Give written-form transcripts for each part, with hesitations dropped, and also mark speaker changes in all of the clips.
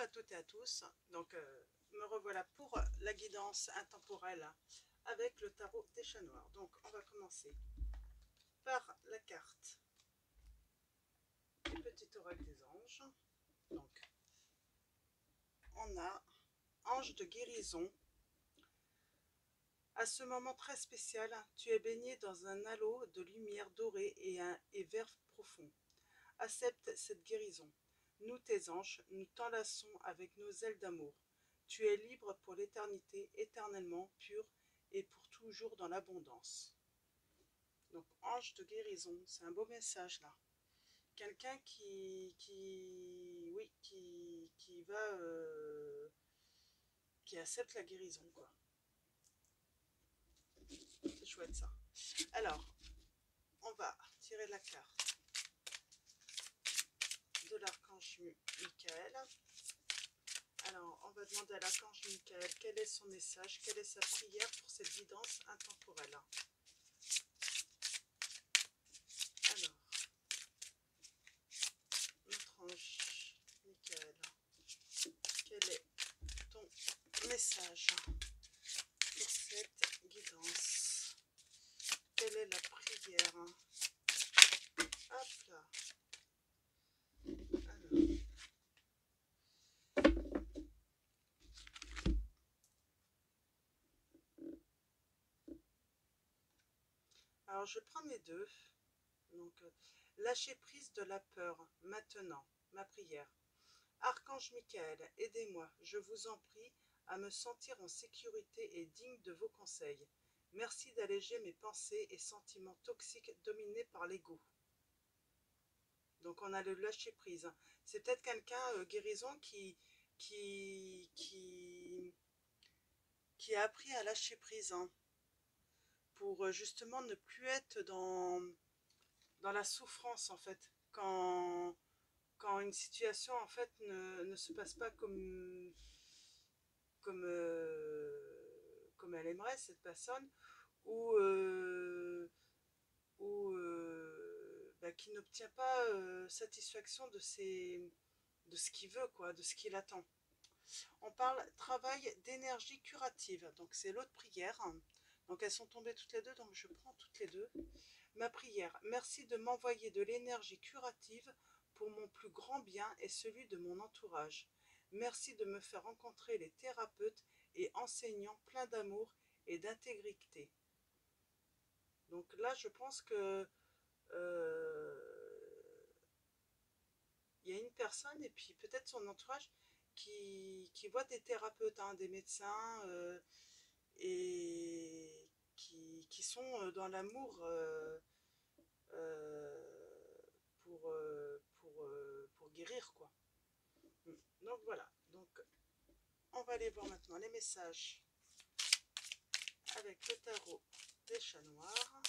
Speaker 1: toutes et à tous. Donc, me revoilà pour la guidance intemporelle avec le tarot des chats noirs. Donc, on va commencer par la carte du petit oracle des anges. Donc, on a ange de guérison. À ce moment très spécial, tu es baigné dans un halo de lumière dorée et vert profond. Accepte cette guérison. Nous, tes anges, nous t'enlaçons avec nos ailes d'amour. Tu es libre pour l'éternité, éternellement pur et pour toujours dans l'abondance. Donc, ange de guérison, c'est un beau message là. Quelqu'un qui accepte la guérison, quoi. C'est chouette ça. Alors, on va tirer la carte de l'archange Michael. Alors, on va demander à l'archange Michael quel est son message, quelle est sa prière pour cette guidance intemporelle. Alors, notre ange Michael, quel est ton message pour cette guidance? Quelle est la prière? Hop là. Alors, je prends les deux. Donc, lâcher prise de la peur, maintenant, ma prière. Archange Michael, aidez-moi, je vous en prie, à me sentir en sécurité et digne de vos conseils. Merci d'alléger mes pensées et sentiments toxiques dominés par l'ego. Donc, on a le lâcher prise. C'est peut-être quelqu'un, guérison, qui a appris à lâcher prise, hein, pour justement ne plus être dans la souffrance, en fait, quand une situation, en fait, ne se passe pas comme elle aimerait, cette personne, ou qui n'obtient pas satisfaction de ce qu'il veut, quoi, de ce qu'il attend. On parle travail d'énergie curative, donc c'est l'autre prière. Donc elles sont tombées toutes les deux, donc je prends toutes les deux. Ma prière, merci de m'envoyer de l'énergie curative pour mon plus grand bien et celui de mon entourage. Merci de me faire rencontrer les thérapeutes et enseignants pleins d'amour et d'intégrité. Donc là, je pense que y a une personne et puis peut-être son entourage qui voit des thérapeutes, hein, des médecins, et qui sont dans l'amour, pour guérir, quoi. Donc voilà, donc on va aller voir maintenant les messages avec le tarot des chats noirs.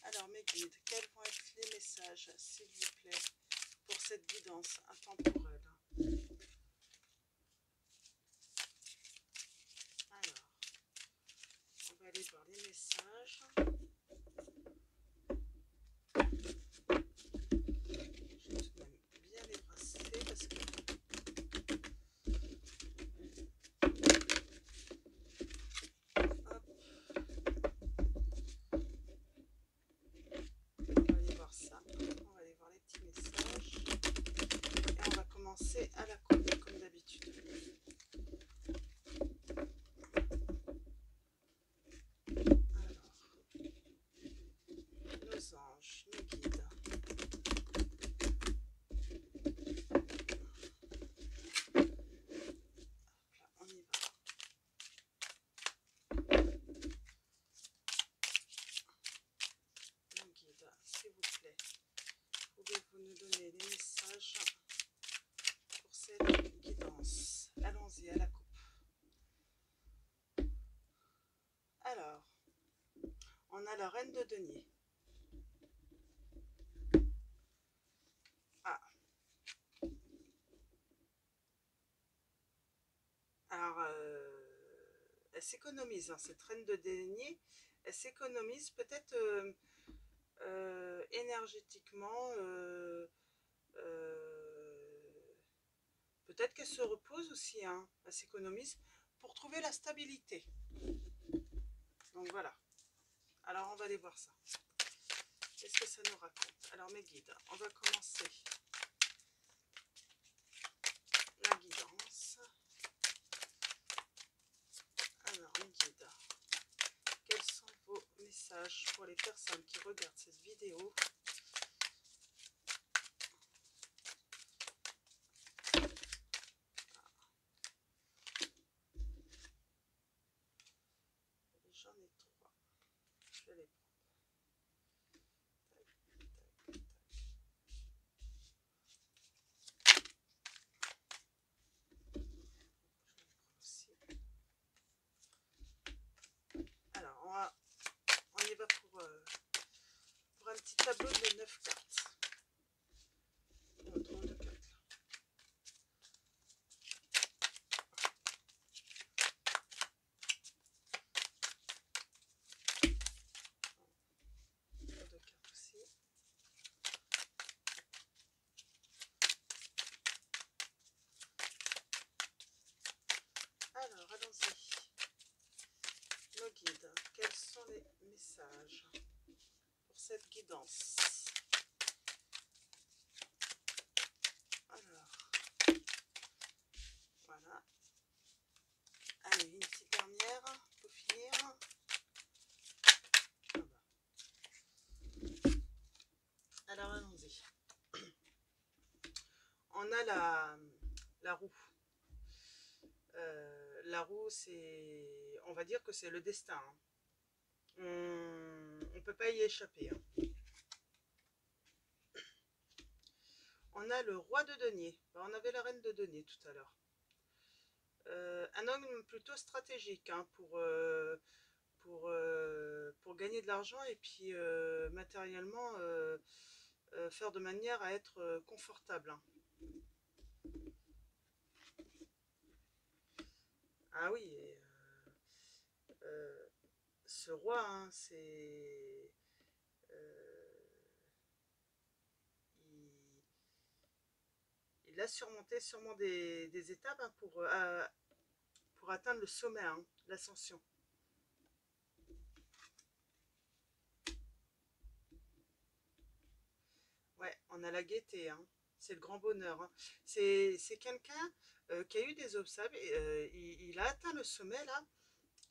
Speaker 1: Alors mes guides, quels vont être les messages, s'il vous plaît, pour cette guidance intemporelle? Alors, on va aller voir les messages. Je vais tout de même bien les brasser parce que ça. On va aller voir les petits messages et on va commencer à la coupe comme d'habitude. Alors, nos anges, nos guides. Là, on y va. Nos guides, s'il vous plaît, pouvez-vous nous donner les messages pour cette guidance? Allons-y à la coupe. Alors, on a la reine de denier. Ah. Alors, elle s'économise, hein, cette reine de denier. Elle s'économise peut-être énergétiquement, peut-être qu'elle se repose aussi, hein, elle s'économise pour trouver la stabilité. Donc voilà. Alors on va aller voir ça. Qu'est-ce que ça nous raconte? Alors mes guides, on va commencer la guidance. Alors mes guides, quels sont vos messages pour les personnes qui regardent cette vidéo? J'en ai trois. Je vais les prendre. Alors, on y va pour un petit tableau de 9 cartes. On trouve 2 cartes là. On trouve 2 cartes aussi. Alors, allons-y. Nos guides, quels sont les messages pour cette guidance? Alors, voilà. Allez, une petite dernière pour finir. Ah bah. Alors, allons-y. On a la roue. La roue, c'est, on va dire que c'est le destin, hein. On ne peut pas y échapper, hein. On a le roi de denier. On avait la reine de denier tout à l'heure. Un homme plutôt stratégique, hein, pour gagner de l'argent et puis matériellement faire de manière à être confortable, hein. Ah oui, et, ce roi, hein, c'est... il a surmonté sûrement des étapes, hein, pour atteindre le sommet, hein, l'ascension. Ouais, on a la gaieté, hein. C'est le grand bonheur, hein. C'est quelqu'un qui a eu des obstacles, il a atteint le sommet là,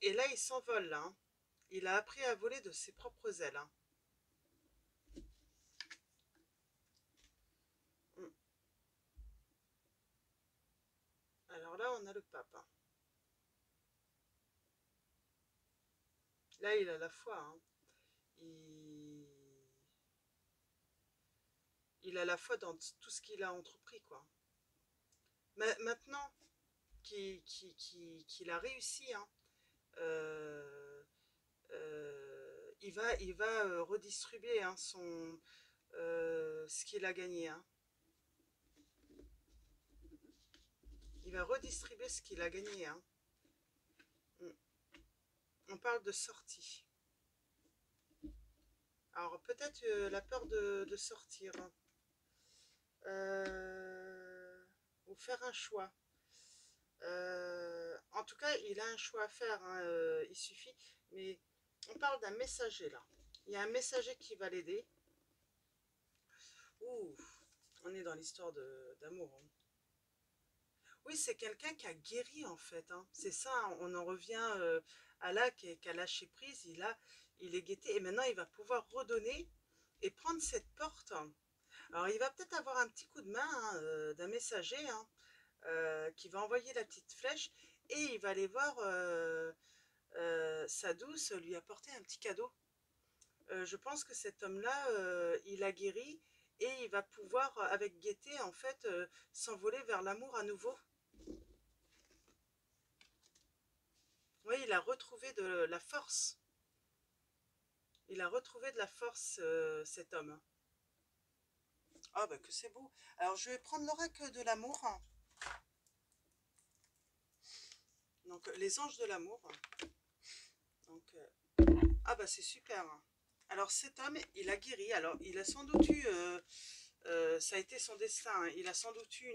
Speaker 1: et là il s'envole là, hein. Il a appris à voler de ses propres ailes, hein. Alors là on a le pape, hein. Là il a la foi, hein. Il a la foi dans tout ce qu'il a entrepris, quoi. Maintenant qu'il a réussi, hein, il va redistribuer, hein, ce qu'il a gagné, hein. Il va redistribuer ce qu'il a gagné, hein. On parle de sortie. Alors peut-être la peur de sortir, hein. Ou faire un choix. En tout cas, il a un choix à faire, hein, il suffit. Mais on parle d'un messager là. Il y a un messager qui va l'aider. Ouh, on est dans l'histoire d'amour, hein. Oui, c'est quelqu'un qui a guéri en fait, hein. C'est ça, hein, on en revient à là, qui a lâché prise, il est guetté et maintenant il va pouvoir redonner et prendre cette porte. Alors il va peut-être avoir un petit coup de main, hein, d'un messager, hein, qui va envoyer la petite flèche et il va aller voir sa douce lui apporter un petit cadeau. Je pense que cet homme-là, il a guéri et il va pouvoir, avec gaieté, en fait, s'envoler vers l'amour à nouveau. Oui, il a retrouvé de la force. Il a retrouvé de la force, cet homme. Ah, bah que c'est beau. Alors, je vais prendre l'oracle de l'amour. Donc, les anges de l'amour. Donc, ah, bah c'est super. Alors cet homme, il a guéri. Alors il a sans doute eu, ça a été son destin, hein. Il a sans doute eu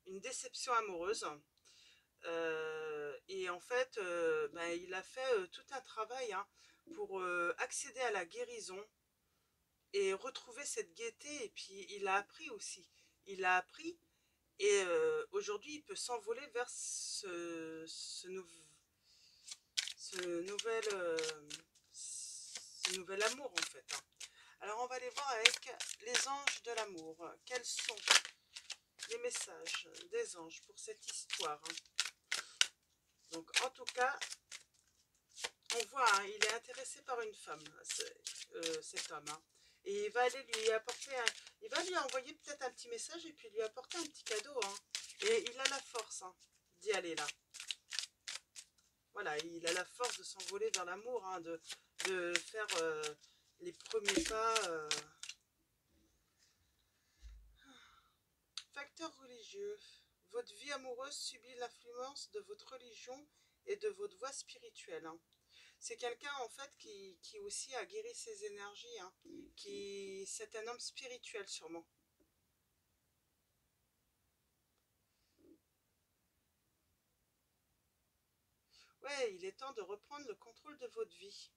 Speaker 1: une déception amoureuse. Et en fait, ben, il a fait tout un travail, hein, pour accéder à la guérison et retrouver cette gaieté. Et puis il a appris aussi. Il a appris et aujourd'hui il peut s'envoler vers ce nouvel, ce nouvel amour en fait, hein. Alors on va aller voir avec les anges de l'amour. Quels sont les messages des anges pour cette histoire, hein? Donc en tout cas, on voit, hein, il est intéressé par une femme, cet homme, hein. Et il va aller lui apporter il va lui envoyer peut-être un petit message et puis lui apporter un petit cadeau, hein. Et il a la force, hein, d'y aller là. Voilà, il a la force de s'envoler vers l'amour, hein, de faire les premiers pas. Facteur religieux. Votre vie amoureuse subit l'influence de votre religion et de votre voie spirituelle, hein. C'est quelqu'un en fait qui aussi a guéri ses énergies, hein. C'est un homme spirituel sûrement. Ouais, il est temps de reprendre le contrôle de votre vie.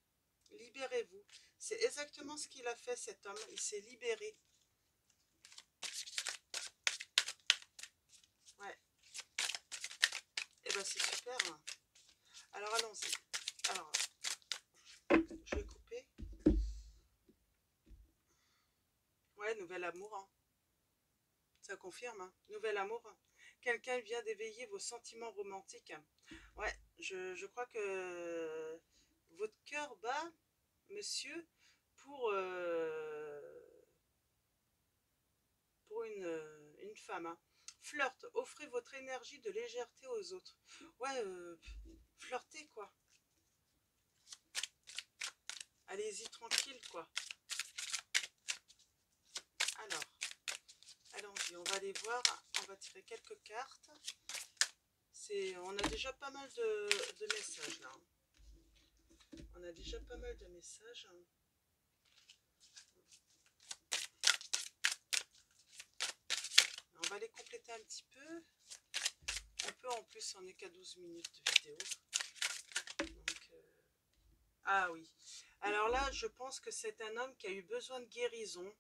Speaker 1: Libérez-vous. C'est exactement ce qu'il a fait cet homme. Il s'est libéré. Ouais. Et ben c'est super, hein. Alors allons-y. Alors, je vais couper. Ouais, nouvel amour, hein. Ça confirme, hein. Nouvel amour, hein. Quelqu'un vient d'éveiller vos sentiments romantiques. Ouais, je crois que votre cœur bat, monsieur, pour, pour une femme, hein. Flirt, offrez votre énergie de légèreté aux autres. Ouais, flirtez quoi. Allez-y tranquille quoi. Alors, allons-y, on va aller voir, on va tirer quelques cartes. On a déjà pas mal de messages là, hein. On a déjà pas mal de messages, hein. On va les compléter un petit peu. On peut en plus, on n'est qu'à 12 minutes de vidéo. Donc, ah oui. Alors là, je pense que c'est un homme qui a eu besoin de guérison.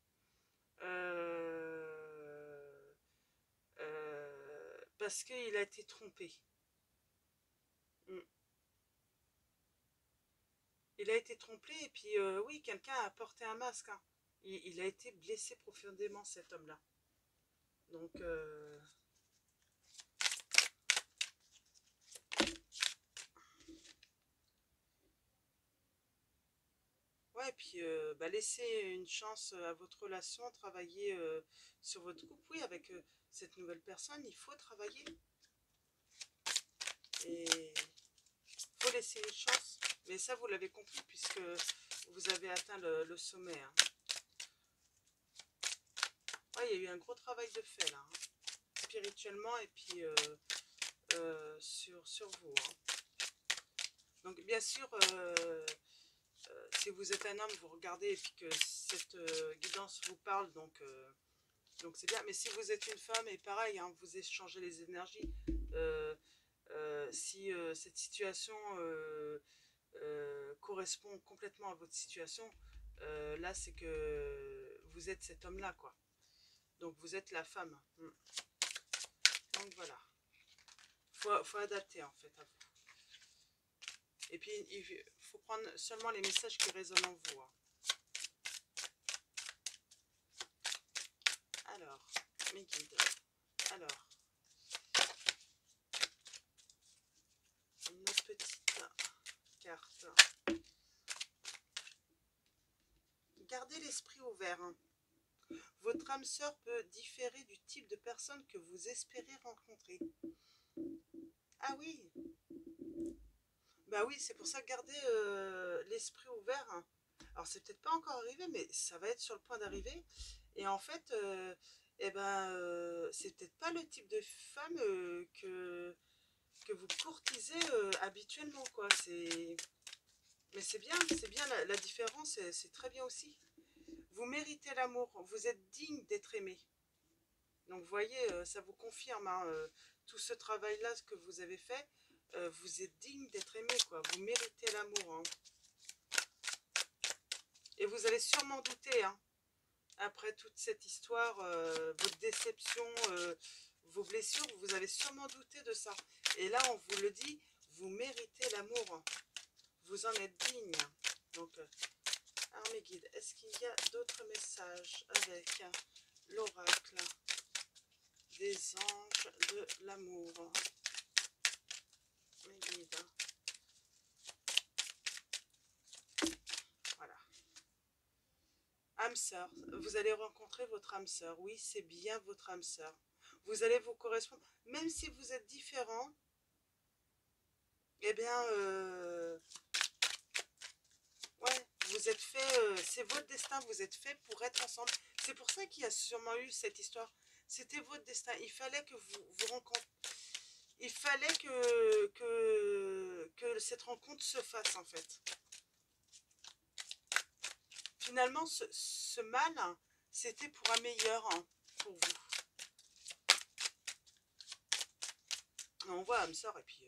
Speaker 1: Parce qu'il a été trompé. Mm. Il a été trompé et puis oui, quelqu'un a porté un masque, hein. Il a été blessé profondément, cet homme-là. Donc, ouais, puis bah, laissez une chance à votre relation, travailler sur votre couple. Oui, avec cette nouvelle personne, il faut travailler. Et il faut laisser une chance. Mais ça, vous l'avez compris puisque vous avez atteint le sommet, hein. Ouais, il y a eu un gros travail de fait là, hein, spirituellement et puis sur vous, hein. Donc bien sûr, si vous êtes un homme, vous regardez et puis que cette guidance vous parle, donc c'est bien. Mais si vous êtes une femme, et pareil, hein, vous échangez les énergies. Euh, si cette situation correspond complètement à votre situation, là c'est que vous êtes cet homme-là, quoi. Donc vous êtes la femme. Donc voilà. Faut adapter en fait à vous. Et puis il faut prendre seulement les messages qui résonnent en vous, hein. Alors, mes guides. Alors, une autre petite carte. Gardez l'esprit ouvert, hein. Votre âme sœur peut différer du type de personne que vous espérez rencontrer. Ah oui. Bah oui, c'est pour ça, garder l'esprit ouvert, hein. Alors c'est peut-être pas encore arrivé, mais ça va être sur le point d'arriver. Et en fait, eh ben, c'est peut-être pas le type de femme que vous courtisez habituellement, quoi. Mais c'est bien la différence, c'est très bien aussi. Vous méritez l'amour, vous êtes digne d'être aimé. Donc vous voyez, ça vous confirme, hein, tout ce travail-là, ce que vous avez fait, vous êtes digne d'être aimé, quoi. Vous méritez l'amour, hein. Et vous allez sûrement douter, hein, après toute cette histoire, votre déception, vos blessures, vous allez sûrement douter de ça. Et là, on vous le dit, vous méritez l'amour. Vous en êtes digne. Donc, alors mes guides, est-ce qu'il y a d'autres messages avec l'oracle des anges de l'amour? Mes guides. Voilà. Âme sœur, vous allez rencontrer votre âme sœur. Oui, c'est bien votre âme sœur. Vous allez vous correspondre. Même si vous êtes différents, eh bien, ouais, vous êtes fait, c'est votre destin, vous êtes fait pour être ensemble. C'est pour ça qu'il y a sûrement eu cette histoire. C'était votre destin. Il fallait que vous vous rencontriez. Il fallait que cette rencontre se fasse, en fait. Finalement, ce mal, hein, c'était pour un meilleur, hein, pour vous. On voit âme sœur, et puis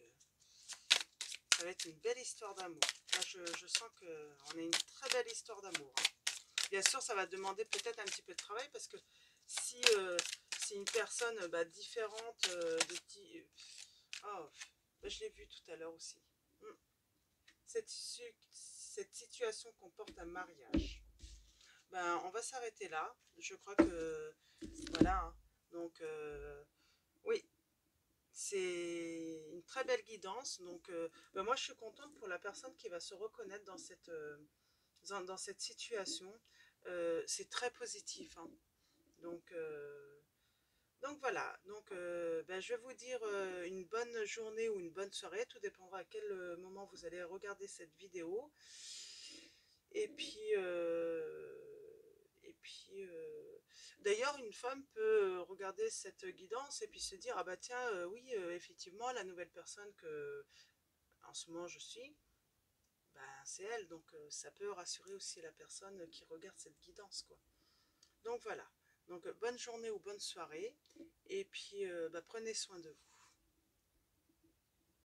Speaker 1: ça va être une belle histoire d'amour. Là, je sens qu'on a une très belle histoire d'amour, hein. Bien sûr, ça va demander peut-être un petit peu de travail, parce que si c'est une personne différente oh, je l'ai vu tout à l'heure aussi. Cette situation comporte un mariage. On va s'arrêter là. Je crois que voilà, hein. Donc oui, c'est une très belle guidance. Donc moi je suis contente pour la personne qui va se reconnaître dans cette situation. C'est très positif, hein. Donc voilà, donc je vais vous dire une bonne journée ou une bonne soirée, tout dépendra à quel moment vous allez regarder cette vidéo. Et puis, d'ailleurs, une femme peut regarder cette guidance et puis se dire, ah bah tiens, oui, effectivement, la nouvelle personne que en ce moment je suis, c'est elle, donc ça peut rassurer aussi la personne qui regarde cette guidance, quoi. Donc voilà, donc bonne journée ou bonne soirée, et puis prenez soin de vous.